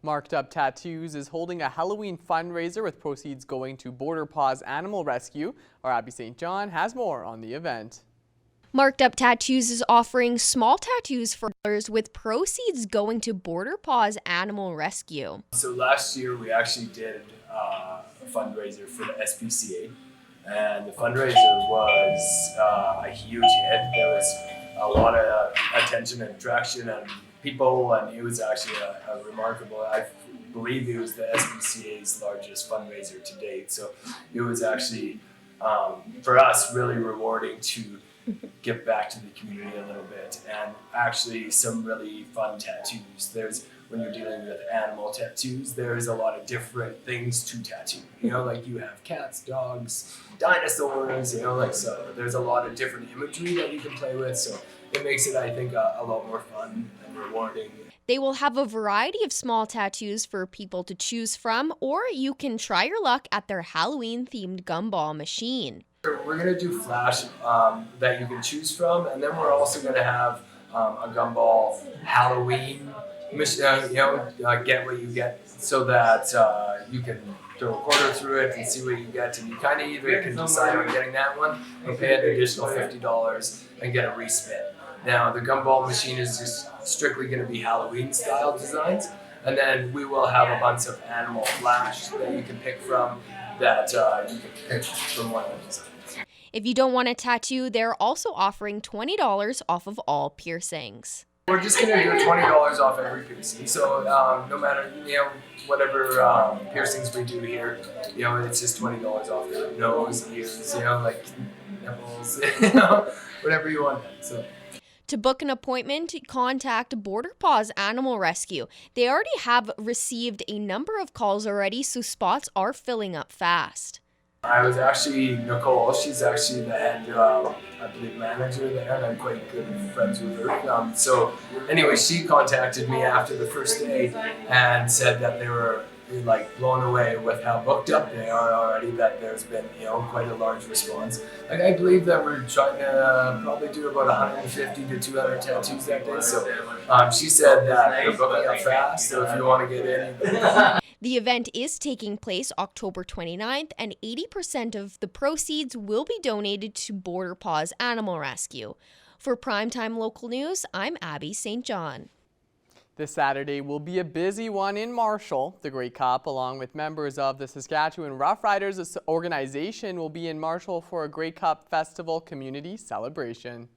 Marked Up Tattoos is holding a Halloween fundraiser with proceeds going to Border Paws Animal Rescue. Our Abby St. John has more on the event. Marked Up Tattoos is offering small tattoos for others with proceeds going to Border Paws Animal Rescue. So last year we actually did a fundraiser for the SPCA, and the fundraiser was a huge hit. There was a lot of attention and attraction and people, and it was actually a remarkable, I believe it was the SPCA's largest fundraiser to date. So it was actually, for us, really rewarding to give back to the community a little bit, and actually some really fun tattoos. When you're dealing with animal tattoos, there's a lot of different things to tattoo. Like you have cats, dogs, dinosaurs, so there's a lot of different imagery that you can play with. So it makes it, I think, a lot more fun and rewarding. They will have a variety of small tattoos for people to choose from, or you can try your luck at their Halloween-themed gumball machine. We're going to do flash that you can choose from, and then we're also going to have a gumball Halloween mission, get what you get, so that you can throw a quarter through it and see what you get, and you kind of either can decide on getting that one or pay an additional $50 and get a respin. Now the gumball machine is just strictly going to be Halloween style designs, and then we will have a bunch of animal flash that you can pick from, that you can pick from one of the designs. If you don't want a tattoo, they're also offering $20 off of all piercings. We're just going to do $20 off every piercing. So no matter, whatever piercings we do here, it's just $20 off your nose, ears, like nipples, whatever you want. So. To book an appointment, contact Border Paws Animal Rescue. They already have received a number of calls already, so spots are filling up fast. I was actually Nicole. She's actually the head, I believe, manager there, and I'm quite good friends with her. So anyway, she contacted me after the first day and said that they were blown away with how booked up they are already. That there's been quite a large response. I believe that we're trying to probably do about 150 to 200 tattoos that day. So she said that they're booking up fast. So if you want to get in. The event is taking place October 29th, and 80% of the proceeds will be donated to Border Paws Animal Rescue. For Primetime Local News, I'm Abby St. John. This Saturday will be a busy one in Marshall. The Grey Cup, along with members of the Saskatchewan Rough Riders organization, will be in Marshall for a Grey Cup Festival community celebration.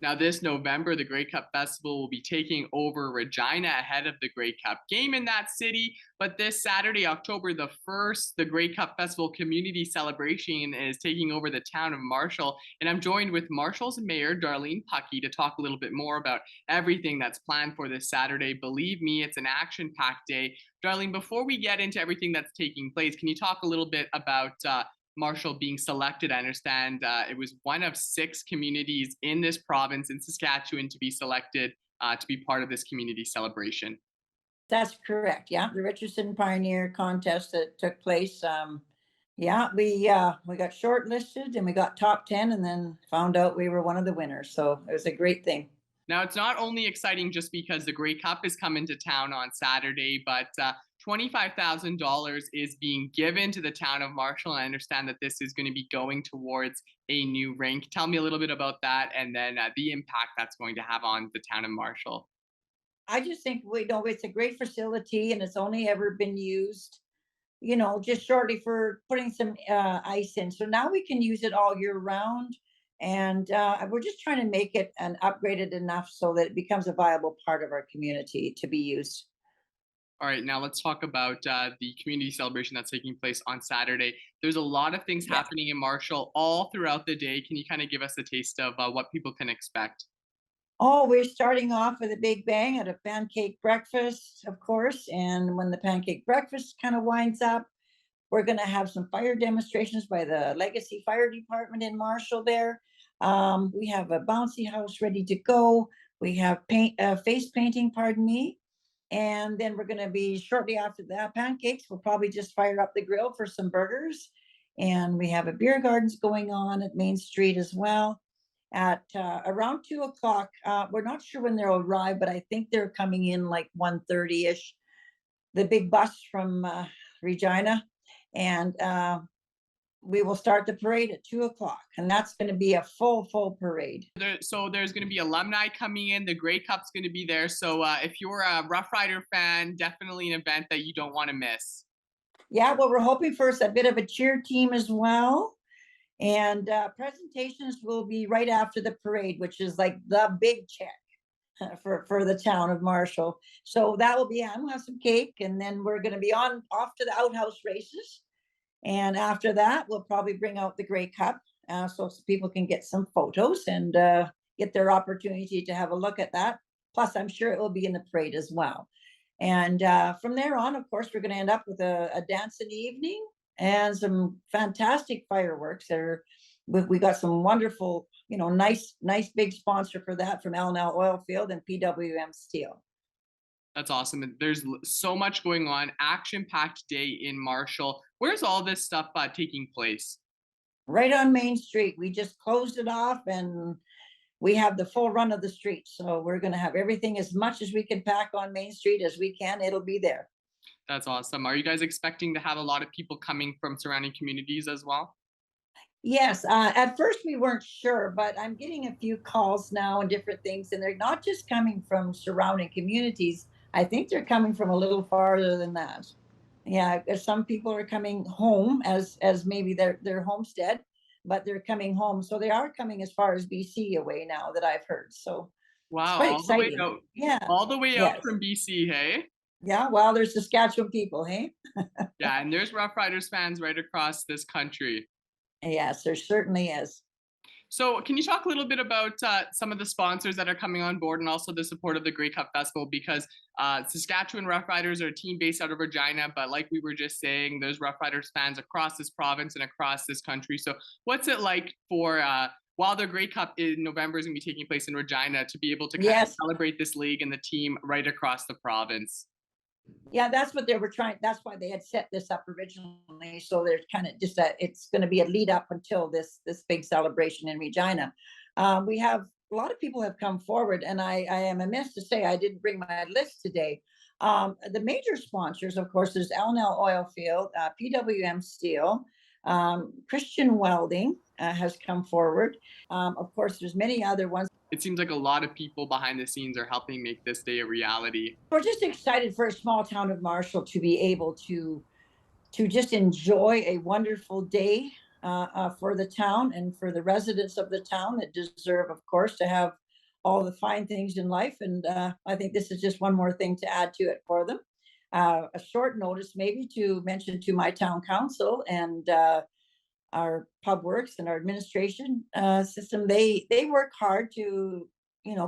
Now this November, the Grey Cup Festival will be taking over Regina ahead of the Grey Cup game in that city. But this Saturday, October the 1st, the Grey Cup Festival community celebration is taking over the town of Marshall. And I'm joined with Marshall's Mayor, Darlene Puckey, to talk a little bit more about everything that's planned for this Saturday. Believe me, it's an action-packed day. Darlene, before we get into everything that's taking place, can you talk a little bit about Marshall being selected? I understand it was one of 6 communities in this province in Saskatchewan to be selected to be part of this community celebration. That's correct. Yeah, the Richardson Pioneer contest that took place. We got shortlisted and we got top 10, and then found out we were one of the winners. So it was a great thing. Now, it's not only exciting just because the Grey Cup is coming to town on Saturday, but $25,000 is being given to the town of Marshall. I understand that this is going to be going towards a new rink. Tell me a little bit about that, and then the impact that's going to have on the town of Marshall. I just think it's a great facility, and it's only ever been used, just shortly for putting some ice in. So now we can use it all year round. And we're just trying to make it and upgrade it enough so that it becomes a viable part of our community to be used. All right, now let's talk about the community celebration that's taking place on Saturday. There's a lot of things happening in Marshall all throughout the day. Can you kind of give us a taste of what people can expect? Oh, we're starting off with a big bang at a pancake breakfast, of course. And when the pancake breakfast kind of winds up, we're going to have some fire demonstrations by the Legacy Fire Department in Marshall there. We have a bouncy house ready to go. We have face painting, pardon me. And then we're going to be shortly after that pancakes. We'll probably just fire up the grill for some burgers. And we have a beer gardens going on at Main Street as well at around 2 o'clock. We're not sure when they'll arrive, but I think they're coming in like 1:30-ish. the big bus from Regina, and we will start the parade at 2 o'clock, and that's going to be a full parade. So there's going to be alumni coming in. The Grey Cup's going to be there. So if you're a Rough Rider fan, definitely an event that you don't want to miss. Yeah, well, we're hoping for a bit of a cheer team as well. And presentations will be right after the parade, which is like the big check for the town of Marshall. So that will be, we'll have some cake, and then we're going to be off to the outhouse races. And after that, we'll probably bring out the Grey Cup so people can get some photos and get their opportunity to have a look at that. Plus, I'm sure it will be in the parade as well. And from there on, of course, we're going to end up with a dance in the evening and some fantastic fireworks. We got some wonderful, nice big sponsor for that from L&L Oilfield and PWM Steel. That's awesome. There's so much going on. Action-packed day in Marshall. Where's all this stuff taking place? Right on Main Street. We just closed it off, and we have the full run of the street. So we're going to have everything, as much as we can pack on Main Street as we can. It'll be there. That's awesome. Are you guys expecting to have a lot of people coming from surrounding communities as well? Yes. At first we weren't sure, but I'm getting a few calls now and different things, and they're not just coming from surrounding communities. I think they're coming from a little farther than that. Yeah, some people are coming home as maybe their homestead, but they're coming home. So they are coming as far as BC away now, that I've heard. So wow, it's quite all exciting. the way out. Yeah. All the way yes. out from BC, hey? Yeah, well, there's Saskatchewan people, hey? Yeah, and there's Rough Riders fans right across this country. Yes, there certainly is. So can you talk a little bit about some of the sponsors that are coming on board, and also the support of the Grey Cup Festival? Because Saskatchewan Rough Riders are a team based out of Regina, but like we were just saying, there's Rough Riders fans across this province and across this country. So what's it like for, while the Grey Cup in November is going to be taking place in Regina, to be able to kind of celebrate this league and the team right across the province? Yeah, that's what they were trying. That's why they had set this up originally. So there's kind of just it's going to be a lead up until this big celebration in Regina. We have a lot of people have come forward, and I am amiss to say I didn't bring my list today. The major sponsors, of course, there's L&L Oilfield, PWM Steel, Christian Welding has come forward. Of course, there's many other ones. It seems like a lot of people behind the scenes are helping make this day a reality. We're just excited for a small town of Marshall to be able to just enjoy a wonderful day for the town and for the residents of the town that deserve, of course, to have all the fine things in life. And I think this is just one more thing to add to it for them. A short notice maybe to mention to my town council and our pub works and our administration system. They work hard to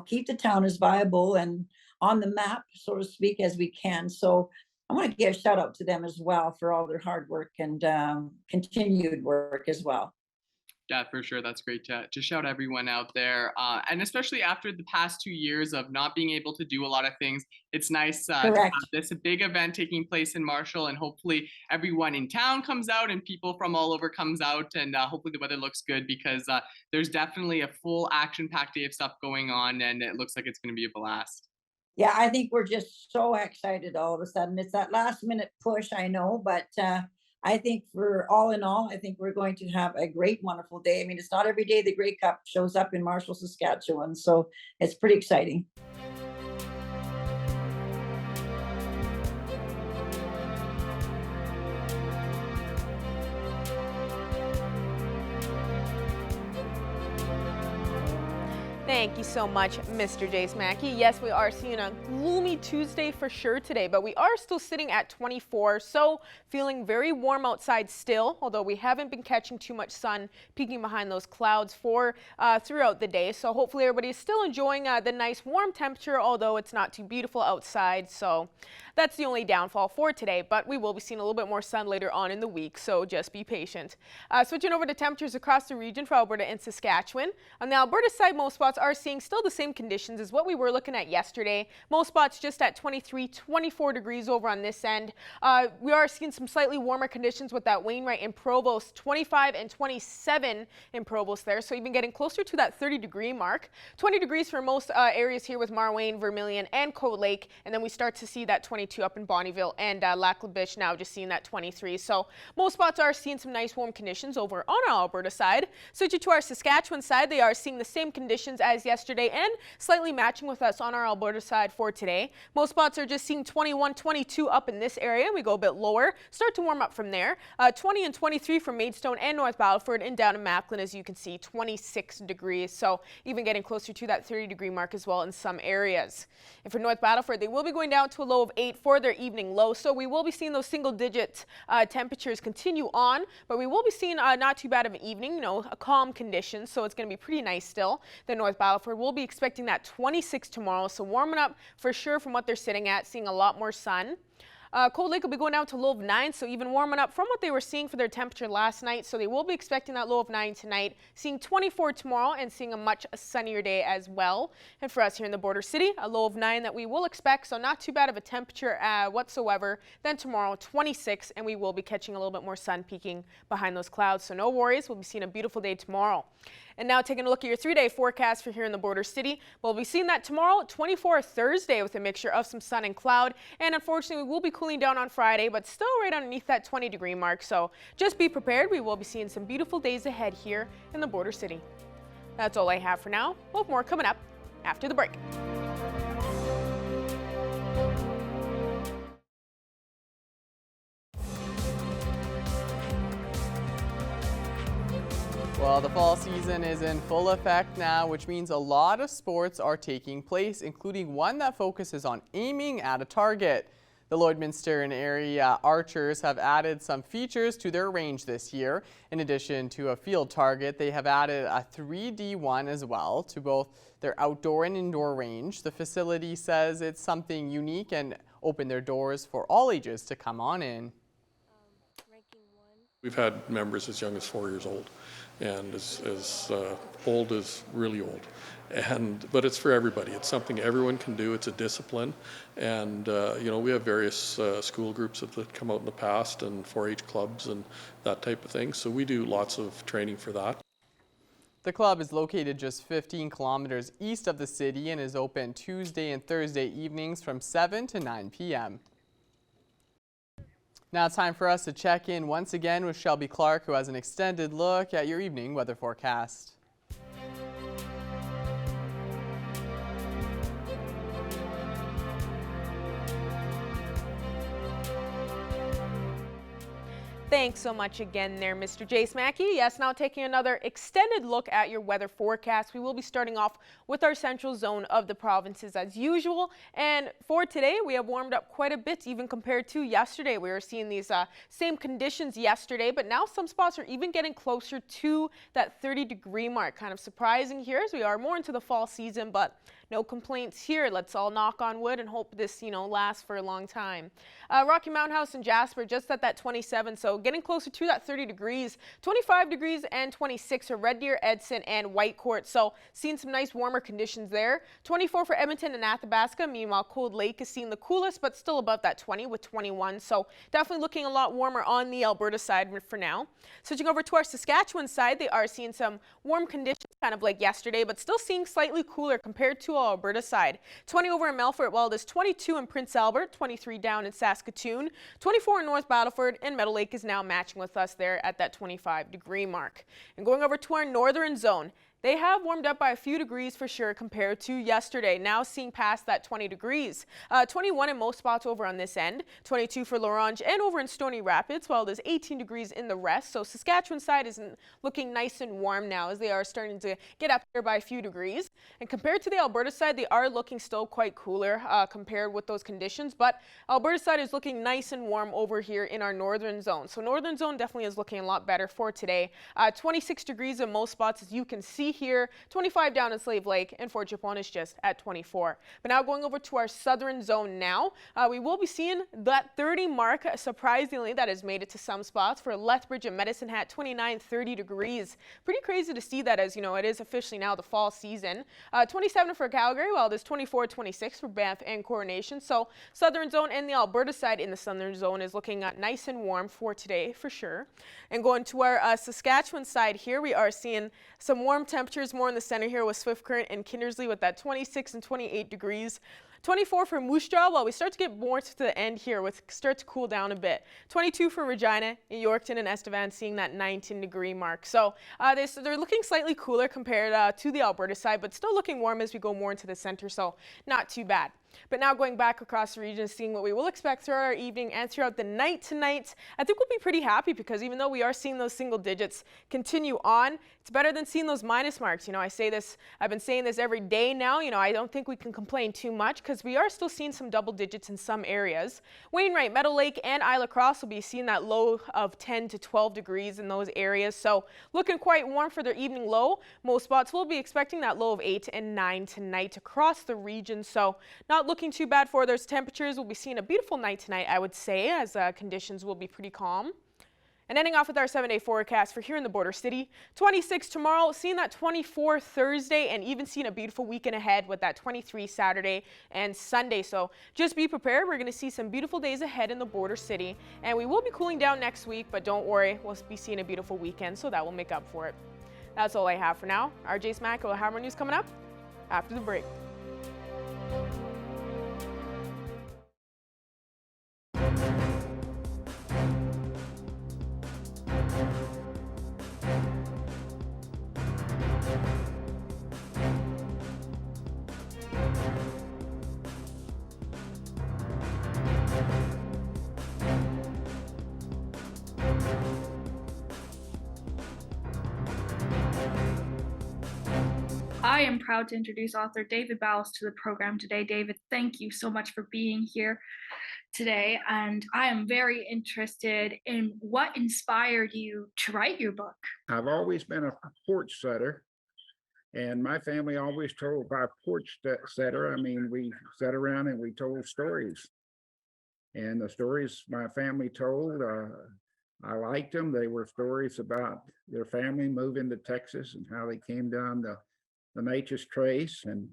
keep the town as viable and on the map, so to speak, as we can. So I want to give a shout out to them as well for all their hard work and continued work as well. Yeah, for sure. That's great to shout everyone out there. And especially after the past 2 years of not being able to do a lot of things, it's nice to have this big event taking place in Marshall, and hopefully everyone in town comes out and people from all over comes out, and hopefully the weather looks good, because there's definitely a full action-packed day of stuff going on, and it looks like it's going to be a blast. Yeah, I think we're just so excited all of a sudden. It's that last minute push, I know, but I think for all in all, I think we're going to have a great, wonderful day. I mean, it's not every day the Grey Cup shows up in Marshall, Saskatchewan, so it's pretty exciting. Thank you so much, Mr. Jace Mackey. Yes, we are seeing a gloomy Tuesday for sure today, but we are still sitting at 24, so feeling very warm outside still, although we haven't been catching too much sun peeking behind those clouds for throughout the day. So hopefully everybody is still enjoying the nice warm temperature, although it's not too beautiful outside. So that's the only downfall for today, but we will be seeing a little bit more sun later on in the week, so just be patient. Switching over to temperatures across the region for Alberta and Saskatchewan. On the Alberta side, most spots are seeing still the same conditions as what we were looking at yesterday. Most spots just at 23, 24 degrees over on this end. We are seeing some slightly warmer conditions with that Wainwright and Provost, 25 and 27 in Provost there. So even getting closer to that 30-degree mark. 20 degrees for most areas here with Marwayne, Vermilion, and Cold Lake. And then we start to see that 22 up in Bonnyville and Lac La Biche now just seeing that 23. So most spots are seeing some nice warm conditions over on our Alberta side. Switching to our Saskatchewan side, they are seeing the same conditions as yesterday and slightly matching with us on our Alberta side for today. Most spots are just seeing 21, 22 up in this area. We go a bit lower, start to warm up from there. 20 and 23 for Maidstone and North Battleford, and down in Macklin, as you can see, 26 degrees. So even getting closer to that 30-degree mark as well in some areas. And for North Battleford, they will be going down to a low of 8 for their evening low. So we will be seeing those single-digit temperatures continue on, but we will be seeing not too bad of an evening, a calm condition, so it's going to be pretty nice still. Then North Battleford will be expecting that 26 tomorrow, so warming up for sure from what they're sitting at, seeing a lot more sun. Cold Lake will be going down to a low of 9, so even warming up from what they were seeing for their temperature last night. So they will be expecting that low of 9 tonight, seeing 24 tomorrow, and seeing a much sunnier day as well. And for us here in the border city, a low of 9 that we will expect, so not too bad of a temperature whatsoever. Then tomorrow, 26, and we will be catching a little bit more sun peeking behind those clouds. So no worries, we'll be seeing a beautiful day tomorrow. And now taking a look at your 3-day forecast for here in the border city. We'll be seeing that tomorrow, 24 Thursday, with a mixture of some sun and cloud. And unfortunately, we will be cooling down on Friday, but still right underneath that 20-degree mark. So just be prepared. We will be seeing some beautiful days ahead here in the border city. That's all I have for now. We'll have more coming up after the break. Well, the fall season is in full effect now, which means a lot of sports are taking place, including one that focuses on aiming at a target. The Lloydminster and area archers have added some features to their range this year. In addition to a field target, they have added a 3D one as well to both their outdoor and indoor range. The facility says it's something unique and opened their doors for all ages to come on in. We've had members as young as 4 years old, and as old as really old. But it's for everybody. It's something everyone can do. It's a discipline, and we have various school groups that come out in the past, and 4-H clubs and that type of thing. So we do lots of training for that. The club is located just 15 kilometers east of the city and is open Tuesday and Thursday evenings from 7 to 9 p.m. Now it's time for us to check in once again with Shelby Clark, who has an extended look at your evening weather forecast. Thanks so much again there, Mr. Jace Mackey. Yes, now taking another extended look at your weather forecast. We will be starting off with our central zone of the provinces as usual. And for today, we have warmed up quite a bit, even compared to yesterday. We were seeing these same conditions yesterday, but now some spots are even getting closer to that 30-degree mark. Kind of surprising here as we are more into the fall season, but no complaints here. Let's all knock on wood and hope this, lasts for a long time. Rocky Mountain House and Jasper just at that 27, so getting closer to that 30 degrees, 25 degrees and 26 for Red Deer, Edson, and Whitecourt. So seeing some nice warmer conditions there. 24 for Edmonton and Athabasca. Meanwhile, Cold Lake is seeing the coolest, but still above that 20 with 21. So definitely looking a lot warmer on the Alberta side for now. Switching over to our Saskatchewan side, they are seeing some warm conditions, kind of like yesterday, but still seeing slightly cooler compared to our Alberta side. 20 over in Melfort, while it is 22 in Prince Albert, 23 down in Saskatoon, 24 in North Battleford, and Meadow Lake is now matching with us there at that 25-degree mark. And going over to our northern zone, they have warmed up by a few degrees for sure compared to yesterday, now seeing past that 20 degrees. 21 in most spots over on this end, 22 for Larange and over in Stony Rapids, while there's 18 degrees in the rest. So Saskatchewan side is looking nice and warm now as they are starting to get up there by a few degrees. And compared to the Alberta side, they are looking still quite cooler compared with those conditions, but Alberta side is looking nice and warm over here in our northern zone. So northern zone definitely is looking a lot better for today. 26 degrees in most spots, as you can see here, 25 down in Slave Lake, and Fort Chipon is just at 24. But now going over to our southern zone now, we will be seeing that 30 mark. Surprisingly, that has made it to some spots for Lethbridge and Medicine Hat, 29, 30 degrees. Pretty crazy to see that, as you know, it is officially now the fall season. 27 for Calgary, while it is 24, 26 for Banff and Coronation. So southern zone and the Alberta side in the southern zone is looking nice and warm for today for sure. And going to our Saskatchewan side here, we are seeing some warm temperatures more in the center here with Swift Current and Kindersley with that 26 and 28 degrees. 24 for Moose Jaw, while we start to get more to the end here, with start to cool down a bit. 22 for Regina, Yorkton and Estevan seeing that 19-degree mark. So they're looking slightly cooler compared to the Alberta side, but still looking warm as we go more into the center, so not too bad. But now going back across the region, seeing what we will expect throughout our evening and throughout the night tonight, I think we'll be pretty happy, because even though we are seeing those single digits continue on, it's better than seeing those minus marks. You know, I've been saying this every day now. You know, I don't think we can complain too much, because we are still seeing some double digits in some areas. Wainwright, Meadow Lake, and Isla Cross will be seeing that low of 10 to 12 degrees in those areas. So looking quite warm for their evening low. Most spots will be expecting that low of 8 and 9 tonight across the region. So not looking too bad for those temperatures. We'll be seeing a beautiful night tonight, I would say, as conditions will be pretty calm. And ending off with our 7-day forecast for here in the border city, 26 tomorrow, seeing that 24 Thursday, and even seeing a beautiful weekend ahead with that 23 Saturday and Sunday. So just be prepared. We're going to see some beautiful days ahead in the border city, and we will be cooling down next week, but don't worry, we'll be seeing a beautiful weekend, so that will make up for it. That's all I have for now. RJ Smack will have more news coming up after the break. I am proud to introduce author David Bowles to the program today. David, thank you so much for being here today. And I am very interested in what inspired you to write your book. I've always been a porch setter, and my family always told by porch setter, I mean, we sat around and we told stories. And the stories my family told, I liked them. They were stories about their family moving to Texas and how they came down the Nature's Trace and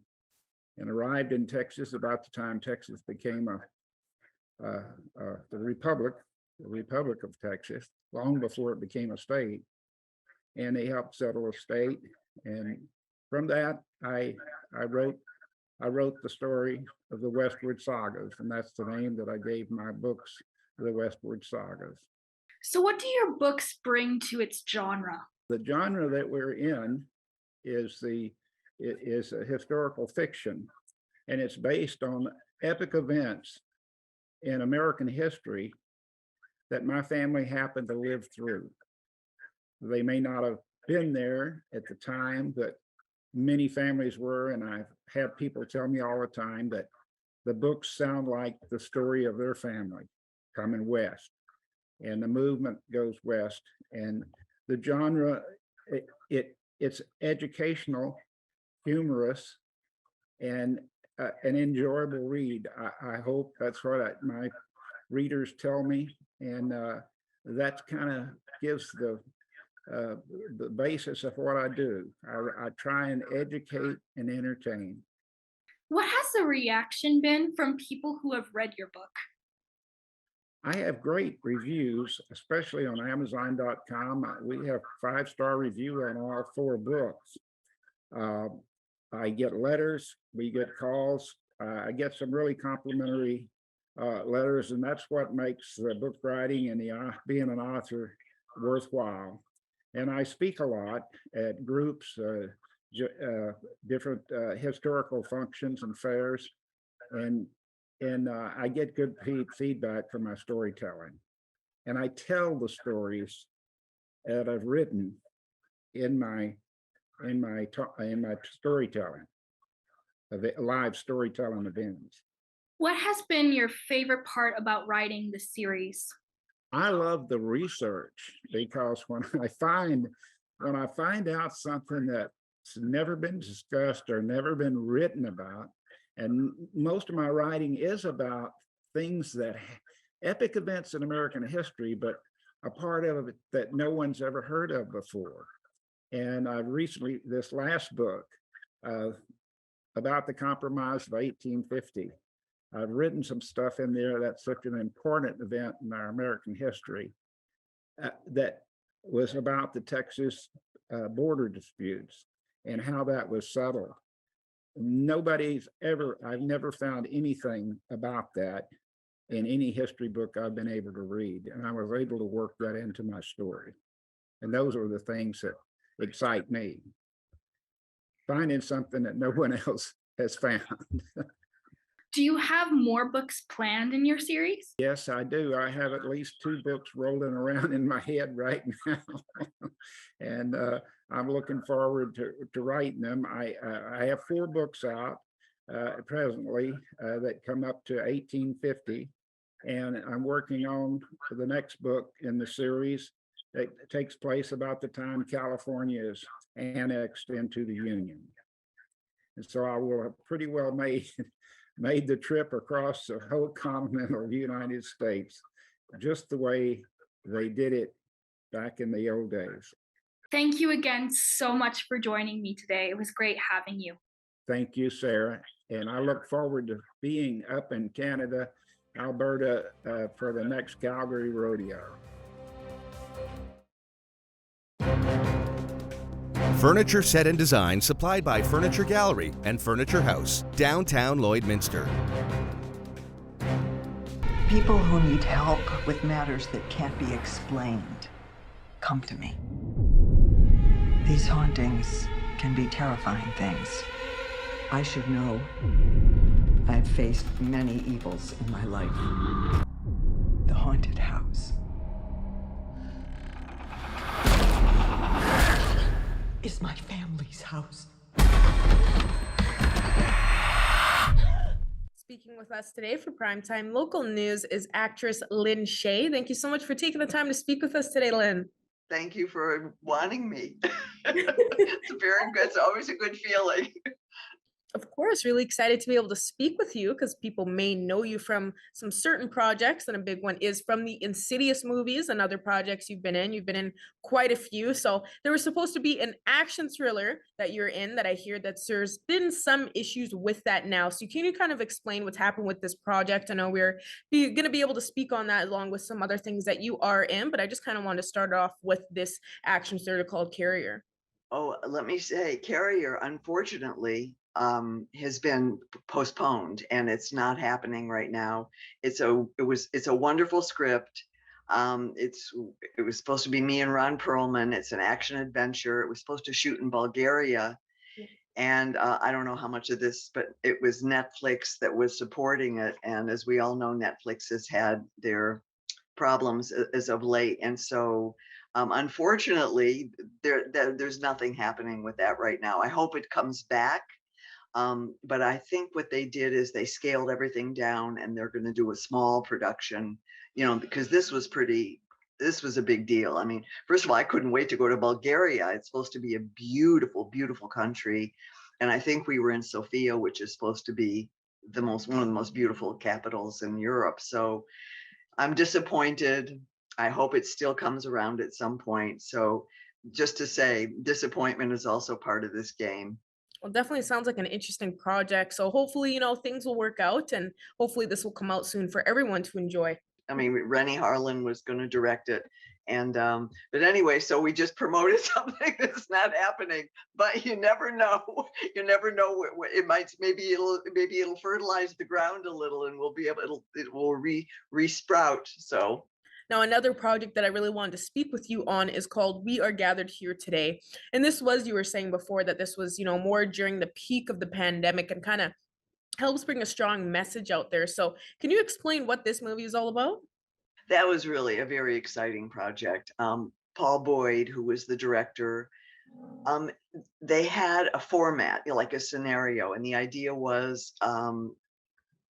arrived in Texas about the time Texas became the Republic of Texas, long before it became a state. And they helped settle a state. And from that, I wrote the story of the Westward Sagas, and that's the name that I gave my books, the Westward Sagas. So what do your books bring to its genre? The genre that we're in is a historical fiction, and it's based on epic events in American history that my family happened to live through. They may not have been there at the time, but many families were, and I have people tell me all the time that the books sound like the story of their family coming west, and the movement goes west. And the genre, it's educational, humorous, and an enjoyable read. I hope that's what my readers tell me, and that kind of gives the basis of what I do. I try and educate and entertain. What has the reaction been from people who have read your book? I have great reviews, especially on Amazon.com. We have 5-star review on all 4 books. I get letters, we get calls. I get some really complimentary letters, and that's what makes the book writing and being an author worthwhile. And I speak a lot at groups, different historical functions and fairs, and I get good feedback from my storytelling. And I tell the stories that I've written in my storytelling, live storytelling events. What has been your favorite part about writing the series? I love the research, because when I find out something that never been discussed or never been written about. And most of my writing is about things that epic events in American history, but a part of it that no one's ever heard of before. And I recently, this last book about the Compromise of 1850, I've written some stuff in there that's such an important event in our American history that was about the Texas border disputes and how that was settled. I've never found anything about that in any history book I've been able to read. And I was able to work that into my story. And those are the things that excite me. Finding something that no one else has found. Do you have more books planned in your series? Yes, I do. I have at least 2 books rolling around in my head right now. And I'm looking forward to writing them. I have 4 books out presently that come up to 1850. And I'm working on the next book in the series that takes place about the time California is annexed into the Union. And so I will have pretty well made the trip across the whole continental United States, just the way they did it back in the old days. Thank you again so much for joining me today. It was great having you. Thank you, Sarah. And I look forward to being up in Canada, Alberta, for the next Calgary Rodeo. Furniture set and design supplied by Furniture Gallery and Furniture House, downtown Lloydminster. People who need help with matters that can't be explained come to me. These hauntings can be terrifying things. I should know. I've faced many evils in my life. The haunted house is my family's house. Speaking with us today for Primetime Local News is actress Lynn Shay. Thank you so much for taking the time to speak with us today, Lynn. Thank you for wanting me. It's always a good feeling. Of course, really excited to be able to speak with you because people may know you from some certain projects, and a big one is from the Insidious movies and other projects you've been in. You've been in quite a few. So there was supposed to be an action thriller that you're in that I hear that there's been some issues with that now. So can you kind of explain what's happened with this project? I know we're going to be able to speak on that along with some other things that you are in, but I just kind of want to start off with this action thriller called Carrier. Oh, let me say, Carrier, unfortunately, has been postponed, and it's not happening right now. It's a wonderful script. It was supposed to be me and Ron Perlman. It's an action adventure. It was supposed to shoot in Bulgaria. And I don't know how much of this, but it was Netflix that was supporting it. And as we all know, Netflix has had their problems as of late. And so unfortunately, there's nothing happening with that right now. I hope it comes back. But I think what they did is they scaled everything down, and they're going to do a small production, because this was a big deal. I mean, first of all, I couldn't wait to go to Bulgaria. It's supposed to be a beautiful, beautiful country. And I think we were in Sofia, which is supposed to be one of the most beautiful capitals in Europe. So I'm disappointed. I hope it still comes around at some point. So just to say, disappointment is also part of this game. Well, definitely sounds like an interesting project. So hopefully, things will work out, and hopefully this will come out soon for everyone to enjoy. I mean, Rennie Harlan was going to direct it. And, but anyway, so we just promoted something that's not happening, but you never know. You never know. It might, maybe it'll fertilize the ground a little, and it will re-sprout. So. Now, another project that I really wanted to speak with you on is called We Are Gathered Here Today. And this was, you were saying before, that this was, more during the peak of the pandemic and kind of helps bring a strong message out there. So can you explain what this movie is all about? That was really a very exciting project. Paul Boyd, who was the director, they had a format, like a scenario. And the idea was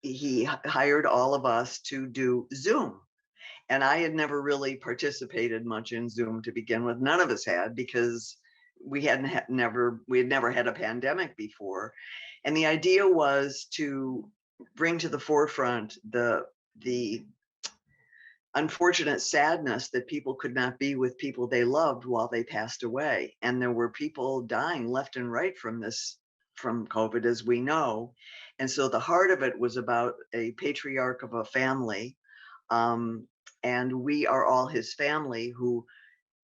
he hired all of us to do Zoom. And I had never really participated much in Zoom to begin with. None of us had, because we had never had a pandemic before. And the idea was to bring to the forefront the unfortunate sadness that people could not be with people they loved while they passed away. And there were people dying left and right from COVID, as we know. And so the heart of it was about a patriarch of a family. And we are all his family who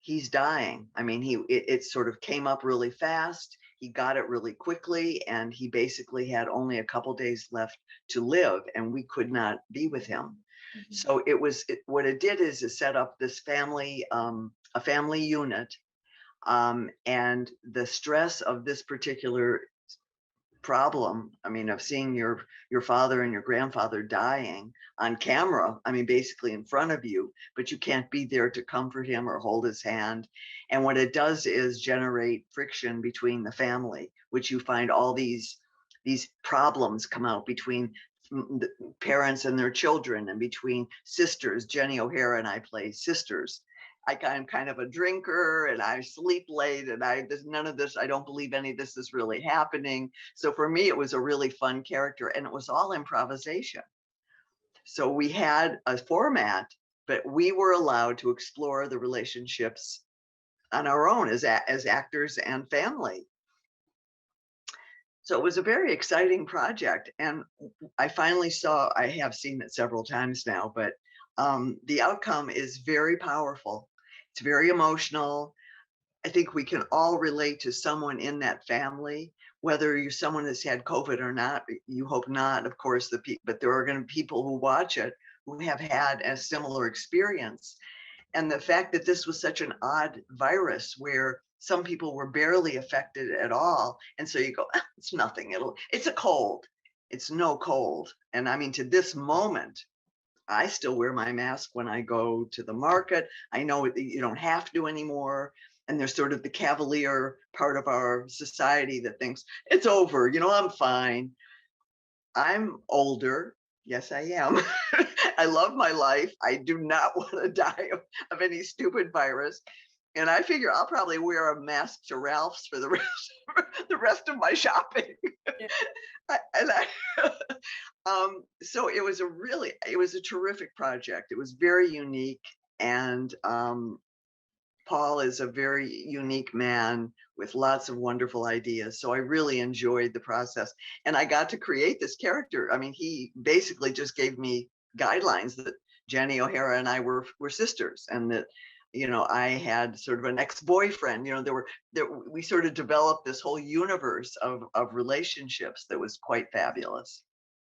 he's dying. I mean, it sort of came up really fast. He got it really quickly, and he basically had only a couple days left to live, and we could not be with him. So what it did is it set up this family, a family unit, and the stress of this particular problem, I mean, of seeing your father and your grandfather dying on camera, I mean, basically in front of you, but you can't be there to comfort him or hold his hand. And what it does is generate friction between the family, which you find all these problems come out between the parents and their children, and between sisters. Jenny O'Hara and I play sisters. I'm kind of a drinker, and I sleep late, and there's none of this. I don't believe any of this is really happening. So for me, it was a really fun character, and it was all improvisation. So we had a format, but we were allowed to explore the relationships on our own as actors and family. So it was a very exciting project, and I have seen it several times now, but the outcome is very powerful. It's very emotional. I think we can all relate to someone in that family, whether you're someone that's had COVID or not. You hope not, of course, but there are going to be people who watch it who have had a similar experience. And the fact that this was such an odd virus where some people were barely affected at all. And so you go, it's nothing. It's a cold. It's no cold. And I mean, to this moment, I still wear my mask when I go to the market. I know you don't have to anymore. And there's sort of the cavalier part of our society that thinks it's over. I'm fine. I'm older. Yes, I am. I love my life. I do not want to die of any stupid virus. And I figure I'll probably wear a mask to Ralph's for the rest of my shopping. So it was a terrific project. It was very unique. And Paul is a very unique man with lots of wonderful ideas. So I really enjoyed the process. And I got to create this character. I mean, he basically just gave me guidelines that Jenny O'Hara and I were sisters, and that I had sort of an ex-boyfriend. We sort of developed this whole universe of relationships that was quite fabulous.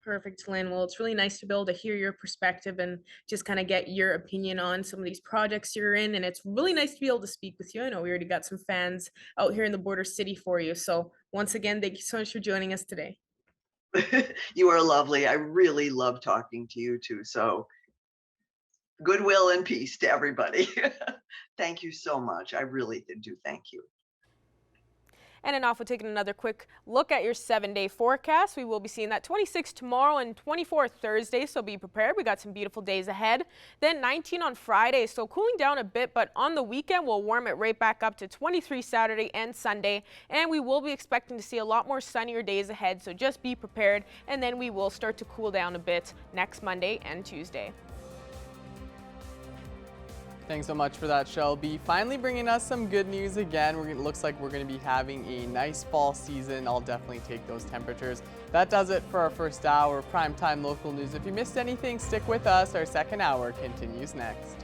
Perfect, Lynn. Well, it's really nice to be able to hear your perspective and just kind of get your opinion on some of these projects you're in. And it's really nice to be able to speak with you. I know we already got some fans out here in the border city for you. So once again, thank you so much for joining us today. You are lovely. I really love talking to you too. So goodwill and peace to everybody. Thank you so much. I really do. Thank you. And off, we're taking another quick look at your 7-day forecast. We will be seeing that 26 tomorrow and 24 Thursday, so be prepared. We got some beautiful days ahead. Then 19 on Friday, so cooling down a bit, but on the weekend, we'll warm it right back up to 23 Saturday and Sunday. And we will be expecting to see a lot more sunnier days ahead, so just be prepared. And then we will start to cool down a bit next Monday and Tuesday. Thanks so much for that, Shelby. Finally bringing us some good news again. It looks like we're going to be having a nice fall season. I'll definitely take those temperatures. That does it for our first hour of Primetime Local News. If you missed anything, stick with us. Our second hour continues next.